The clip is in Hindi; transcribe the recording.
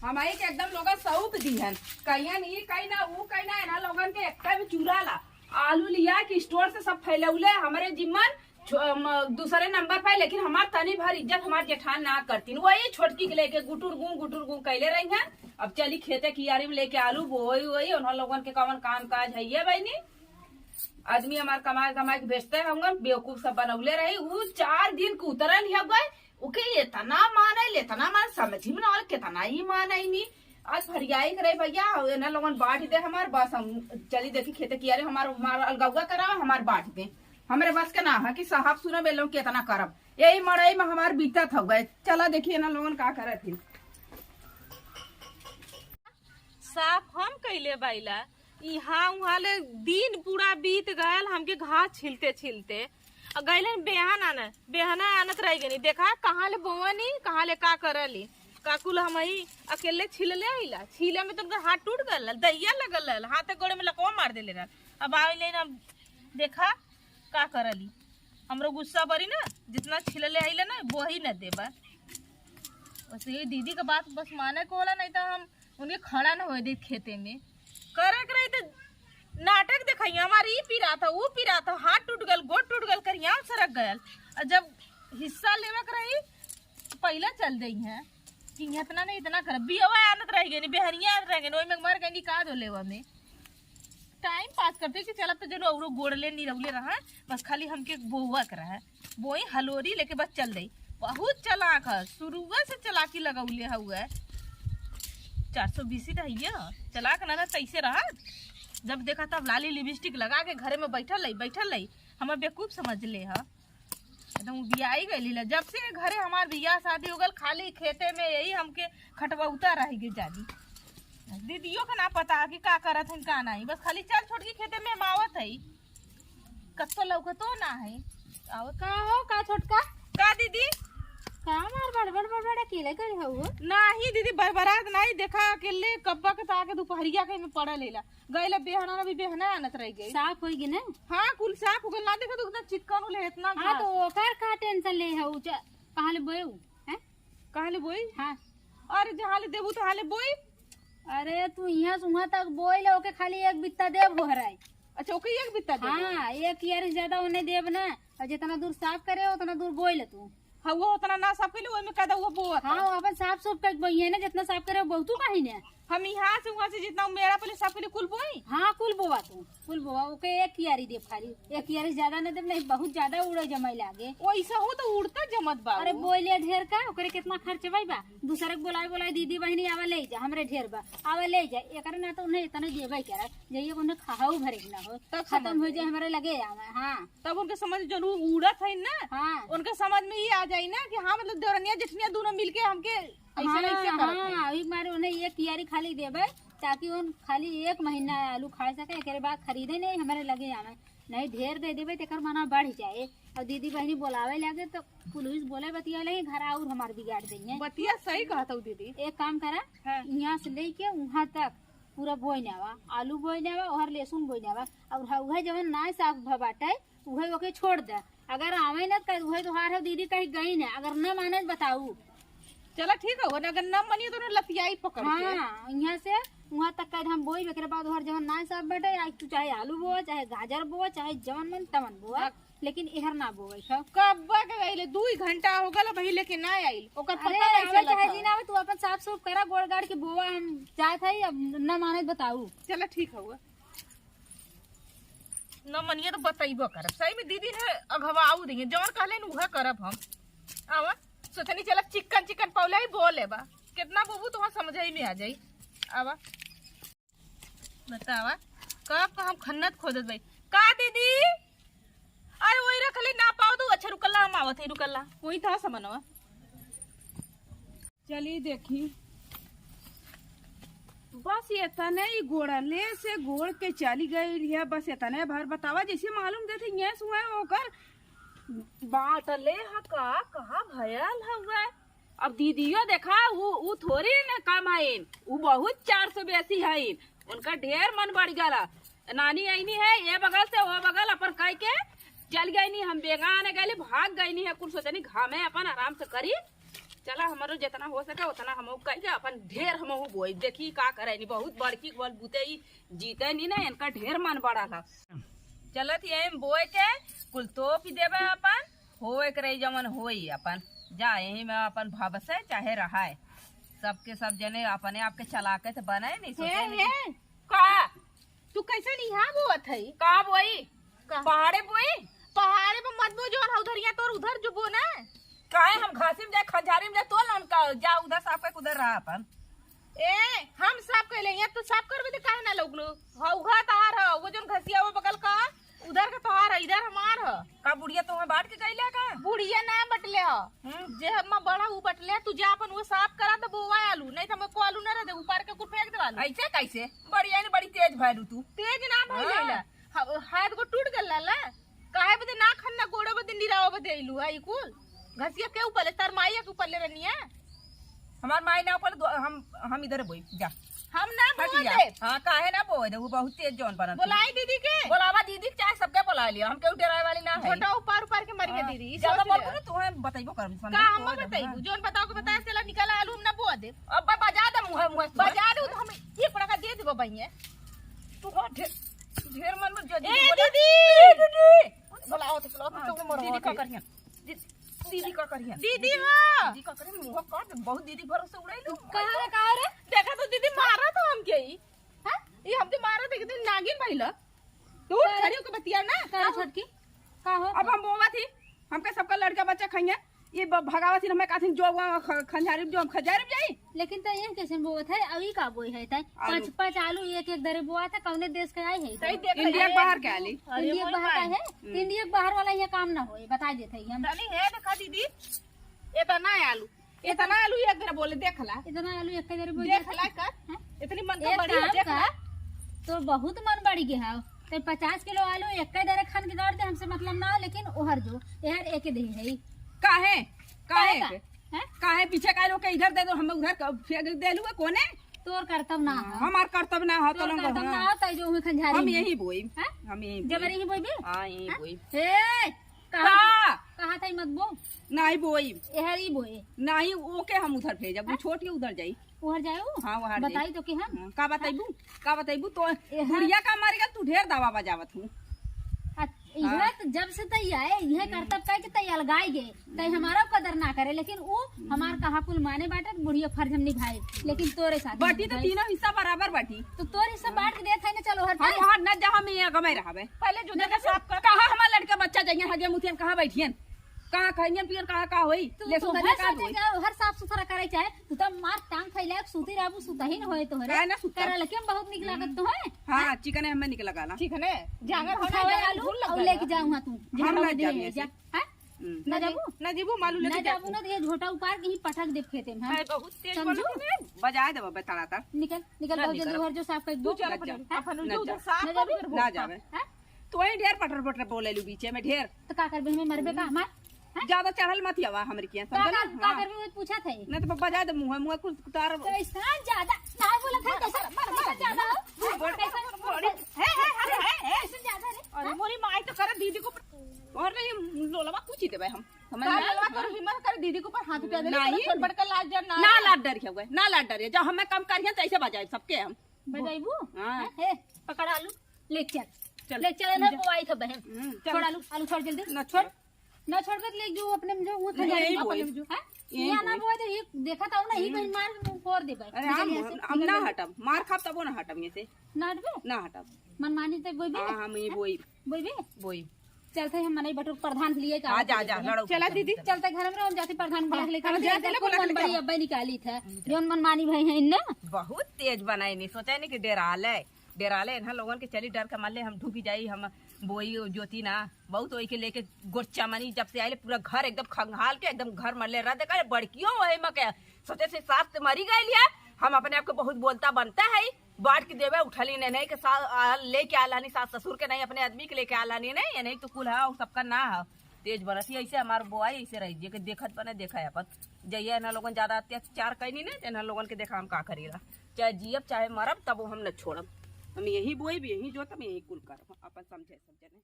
हमारी के एकदम लोग सऊक दीहन कहीं नहीं कहीं ना वो कहीं ना ना लोगन के एक में चूरा ला आलू लिया कि स्टोर से सब फैलौले हमारे जिम्मन दूसरे नंबर पे, लेकिन हमार तनी भर इज्जत हमार जेठान ना करती वही छोटकी के लेके गुटुर गु कैले रही हैं। अब चली खेते कियारी में लेके आलू बोई वही उन लोगन के कवन काम काज है ये बहनी आदमी हमार कमाए कमाए के बेचते होंगे बेवकूफ सब बनौले रही वो 4 दिन के उतरल ही गए उके इतना मान समझ में ना कितना ही मान नहीं आज फरियाई करे भैया ना लोगन बांट दे हमार बस हम चली देखी खेते कियारी हमार अलगौआ करा हमार बांट दे हमारे बस के ना है कि साहब सुनो बे लोग कितना करब यही मड़ई में हमार बीतत हो गए। चला देखिए ना लोगन का करे थी साफ हम कैले बाइला यहाँ वहाँ ले दिन पूरा बीत गयल हमके घास छिलते छिलते गैलन बेहना आनत रह गई देखा कहाँ ले बोवनी कहाँ ले का करली काकुल हम अकेले छिलले आइला छिले में तो हाथ टूट गल दैया लगल हाथ गोड़े में लकवा मार देले रहा अब आइले ना देखा का करली हमरो गुस्सा बरी ना जितना छिलले आइले ना वही न देबा बस ये दीदी का बात बस माने को होला नहीं तो हम उनके खड़ा न हो दे खेते में करे करे तो नाटक दिखाई हमारी ई पीरा था वो पीरा था हाथ टूट गल गोड़ टूट गल कर यहाँ सरक गयल और जब हिस्सा लेवा रही तो पहला चल गई है कि इतना नहीं इतना कर बियावा आनत रह गई बेहरिया रह गई ओई में मर गई का दो लेवा में टाइम पास करते कि चल तो जरूर औरो गोड़ले निरौले रहा बस खाली हमके बोवा कर रहा है बोई हलोरी लेके बस चल गई बहुत चलाक है शुरुआत से चलाकी लगौले हुआ है 420 रहिए चलाक ना तैसे रहा जब देखा तब लाली लिपस्टिक लगा के घरे में बैठल रही हमार बेवकूफ समझ ले है एकदम बियाई गई जब से घरे हमार बियाह शादी हो गल खाली खेते में यही हमके खटवौता रह गई जादी दीदियों का ना पता कि का करत है का नहीं बस खाली चल छोट के खेते में मावत है कत्तो लौकतो ना है आओ का हो का छोटका का दीदी का मार बड़बड़ अकेले करे हो नहीं दीदी बरबरात नहीं देखा अकेले कब्बा के ताके दोपहरिया के में पड़ा लेला गईला बेहना भी बेहना आनत रह गई साफ होई गे ना हां कुल साफ हो गल ना देखा तो उतना चिकन ले इतना हां तो ओकर का टेंशन ले हो कहां ले बोयू हैं कहां ले बोई हां अरे जहां ले देबू तो हां ले बोई अरे तू यहाँ से वहाँ तक बोई ले ओके खाली एक बित्ता देव गोहराई अच्छा ओके एक बित्ता दे हाँ एक यार ज्यादा उन्हें देव ना और जितना दूर साफ करे उतना दूर बोई ले तू हाँ वो उतना ना साफ कर में कदा वो बोआ हाँ अपन साफ सुफ कर बोइए ना जितना साफ करे बहुत तू कहीं ने हम यहाँ से वहाँ से जितना मेरा पहले साफ पहले कुल बोई हाँ कुल बोवा तू कुल बोवा ओके एक कियारी दे खाली एक कियारी ज्यादा न दे नहीं बहुत ज्यादा उड़े जमाई लागे वैसा हो तो उड़ता जमत बा अरे बोई ले ढेर का ओकरे कितना खर्च भाई बा दूसरे बोलाई दीदी बहनी आवा ले जा हमरे ढेर बा आवा ले जा एक ना तो उन्हें इतना देवे करा जाइए उन्हें खाऊ भरे ना हो तो खत्म हो जाए हमारे लगे आवे हाँ तब उनके समझ जरूर उड़त है ना हाँ उनके समझ में ये आ जाये ना कि हाँ मतलब देवरनिया जेठनिया दोनों मिलके हमके हाँ एक बार उन्हें एक कियारी खाली देवे ताकि उन खाली 1 महीना आलू खा सके एक बाद खरीदे नहीं हमारे लगे आवे नहीं ढेर दे देवे तेकर मना बढ़ जाए और दीदी बहनी बोलावे लगे तो पुलिस बोले बतिया लगे घर और हमार बिगाड़ देंगे बतिया सही कहता हूँ दीदी एक काम करा यहाँ से लेके वहाँ तक पूरा बोई नावा आलू बोई नावा और लहसुन बोई नावा और वह जवन ना साफ बाटे वही ओके छोड़ दे अगर आवे न कर वही तो दीदी कहीं गई ना अगर न माने बताऊ चला ठीक है अगर न मनी तो लतियाई पकड़ हाँ यहाँ से वहाँ तक का हम बोई एक बाद और जवन ना साफ बैठे तू चाहे आलू बोआ चाहे गाजर बोआ चाहे जवन मन तवन बोआ लेकिन इहर ना बोवे कब गईले 2 घंटा हो गल भाई लेके ना आइल ओकर पता नहीं चला चाहे जी ना तू अपन साफ सुफ करा गोड़ गाड़ के बोआ हम जात है अब न माने बताऊ चला ठीक है न मनिए तो बताइबो करब सही में दीदी ने अगवाऊ देंगे जौन कहले न उहा करब हम आवा सोचनी चला चिकन पौले ही बोले बा कितना बबू तो समझ ही में आ जाई आवा बतावा कब हम खन्नत खोदत भाई का दीदी अरे वही रखले ना पाओ तो अच्छा रुकल्ला हम आवत है रुकल्ला वही था समनवा चलिए देखी बस इतने ही गोड़ले से गोड़ के चली गई है बस इतने भर बतावा जैसे मालूम देते ये सुहा होकर बाटले हका कहा भयल हुआ अब दीदियो देखा वो थोड़ी न कम है वो बहुत 400 बेसी है उनका ढेर मन बढ़ गया नानी आईनी है ये बगल से वो बगल अपन कह के चल गई नहीं हम बेगान गए भाग गई नहीं है कुछ सोचनी घामे अपन आराम से करी चला हमारो जितना हो सके उतना हम कह के अपन ढेर हम बोई देखी का करे नी बहुत बड़की बल बुते ही जीते नी ना इनका ढेर मन बड़ा था। चलत यही बोए के कुल तो पी देवे अपन होए करे जमन होई अपन जा यही में अपन भबसे चाहे रहा सबके सब जने अपने आपके चला के तो बनाए नहीं सोचे नहीं। का तू कैसे यहाँ बोत है? का बोई पहाड़े बोई पहाड़े पे मत बो जो उधर यहाँ तो उधर जो बो ना काहे हम घासी में जाए खंजारी में जाए तो उनका जा उधर साफ के उधर रहा अपन ए हम साफ कर ले यहाँ तो साफ करबे तो काहे ना लोगलो हौहा तार है वो जोन घसिया वो बगल का उधर का तोहार है इधर हमार है। का बुढ़िया तुम्हें बांट के गईला का बुढ़िया ना बटले हो जे हम बड़ा ऊ बटले तू जा अपन वो साफ करा तो बोवा आलू नहीं तो हमको आलू ना रह दे ऊपर के कुछ फेंक देवालू ऐसे कैसे बढ़िया नहीं बड़ी तेज भैलू तू तेज ना भइलेला हाथ को टूट गल्ला ला काहे बदे ना खन्ना गोड़े बदे निराव बदे आइलू है कुल घसिया के ऊपर तार माईया के ऊपर ले रनिया हमार माई ना ऊपर हम इधर बोई जा हम ना बोल दे। हां काहे ना बोए दे वो बहुत तेज जोन बनत बुलाई दीदी के बुलावा दीदी चाहे सबके बुला लिया हम केहू डराए वाली ना है छोटा ऊपर के मर गया दीदी ज्यादा बोल ना तुम्हें बताइबो करम का हम बताइबू जोन बताओ के बताए चला निकल आलू हम ना बो दे अब बजा दे मुंह मुंह बजा दे तो हम एक पड़का दे देबो भैया तू ढेर मन में ए दीदी बुलाओ तो मरो दीदी का करिया दीदी का करिया दीदी हां दीदी का करिया मुंह काट बहुत दीदी भरोसे उड़ाइलू कहां रे देखा तो दीदी मारा तो हम के ही हां ये हम तो मारा थे कितने नागिन भइला तू खड़ी होके बतिया ना का छोटकी का हो अब हम बोवा थी हमके सबका लड़का बच्चा खइया ये भगावा थी हमें काथिन जो खंजारी जो हम खंजारी में जाई लेकिन तो ये कैसे बोत है अभी का बोई है तय पांच पांच आलू एक एक दरे बोआ था कौने देश के आई है सही देख इंडिया बाहर के आली इंडिया बाहर का है इंडिया बाहर वाला ये काम ना होए बता देते हम नहीं है देखा दीदी इतना आलू एक दरे बोले देखला इतना आलू एक दरे बोई देखला कर इतनी मन तो बड़ी है देखला तो बहुत मन बढ़ी गया है तो 50 किलो आलू एक दरे खान के दौड़ दे हमसे मतलब ना लेकिन ओहर जो यार एक दे है काहे काहे हैं काहे पीछे का लोग के इधर दे दो हम उधर फेंक देलू कोने तोर कर्तव्य ना है हमार कर्तव्य ना हो तो कर्तव्य ना होता जो हुई खंजारी हम यही बोई हैं हम यही जबर ही बोई बे हां यही बोई ए कहा था मत बो नहीं बोई एहर ही बोए नहीं ओके हम उधर भेजब वो छोट के उधर जाई उधर जाओ हां वहां बताई तो कि हम का बताइबू तो बुढ़िया का मार गया तू ढेर दवा बजावत हूं इधर तो जब से तई आए यह कर्तव्य का कि तई अलगाई गए तई हमारा कदर ना करे लेकिन वो हमार कहा कुल माने बाटे बुढ़िया फर्ज हम निभाए लेकिन तोरे साथ बाटी तो तीनों हिस्सा बराबर बाटी तो तोर हिस्सा बांट के देत है ना चलो हर हम वहां न जा हम यहाँ गमे रहबे पहले जो जगह साफ कर कहां हमार लड़का बच्चा जाइए हगे मुथियन कहां बैठियन कहां खइयन पियन कहां का होई ले तो हर साफ सुथरा करे चाहे तू तो मार टांग फैला सुती रहबू सुतही न होए तो है ना सुता करे लेकिन बहुत निक लागत तो है हां चिकन हमें निकल गाला ठीक है ना जांगर होना खावे आलू और लेके जाऊं हां तू हम ना जाबे जा हैं ना जाबू ना जीबू मालू ना लेके जाबू ना ये झोटा उपार के ही पटक दे खेते में है बहुत तेज समझो बजाए देबो बेताड़ा निकल निकल बहुत जल्दी घर जो साफ कर दो चल अपन जो उधर साफ ना जाबे ना जाबे हैं तो ही ढेर पटर पटर बोलेलू बीचे में ढेर तो का करबे हमें मरबे का हमार ज्यादा चढ़ल मत हवा हमरे किया का समझ का करबे वो पूछा थे नहीं तो बजा दे मुंह कुछ तार कैसा ज्यादा ना बोला था कैसा ज्यादा कैसा ज्यादा रे अरे मोरी माई तो करे दीदी को और नहीं लोलवा कुछ ही देबे हम समझ का में ललवा कर हिम्मत कर दीदी को पर हाथ उठा दे नहीं। छोड़ बड़ कर लाज ना ना लाड डर हुए ना लाड डर जब हमें कम करिए तो ऐसे बजाए सबके हम बजाइबू हां हे पकड़ आलू ले चल ले चल ना बुआई था बहन छोड़ आलू आलू छोड़ जल्दी ना छोड़ ना छोड़ कर ले जो अपने में जो वो था यही अपने बोई। में जो है ये ना बोए तो ये देखा था ना ही बहन मार फोड़ दे भाई अरे हम ना हटब मार खाब तब ना हटब ये से ना हटबे ना हटब मनमानी ते बोई हां हम ये बोई बोई बोई चलते हम मने बटुक प्रधान के लिए आ जा जा लड़ो चला दीदी चलते घर में हम जाते प्रधान बुला के लेकर जाते ले बुला के बड़ी अब्बा निकाली था जोन मनमानी भाई है ना बहुत तेज बनाई नहीं सोचा नहीं कि डेराले इन्हा लोगन के चली डर के मान ले हम ढुकी जाई हम बोई ज्योति ना बहुत वही के लेके गोच्चा मनी जब से आये पूरा घर एकदम खंगाल के एकदम घर मरले रह देखा बड़कियों वही में के सोचे से सास से मरी गई लिया हम अपने आप को बहुत बोलता बनता है बांट के देवे उठली नहीं के सास लेके आलानी सास ससुर के नहीं अपने आदमी के लेके आलानी नहीं ये नहीं तो कुल है सबका ना है तेज बरसी ऐसे हमार बोआई ऐसे रही जे के देखत बने देखा है अपन जइया ना लोगन ज्यादा अत्याचार कैनी नहीं ना लोगन के देखा हम का करेला चाहे जियब चाहे मरब तब हम न छोड़ब हम यही बोई भी यही जोतम यही कुल करब अपन समझे सब जने।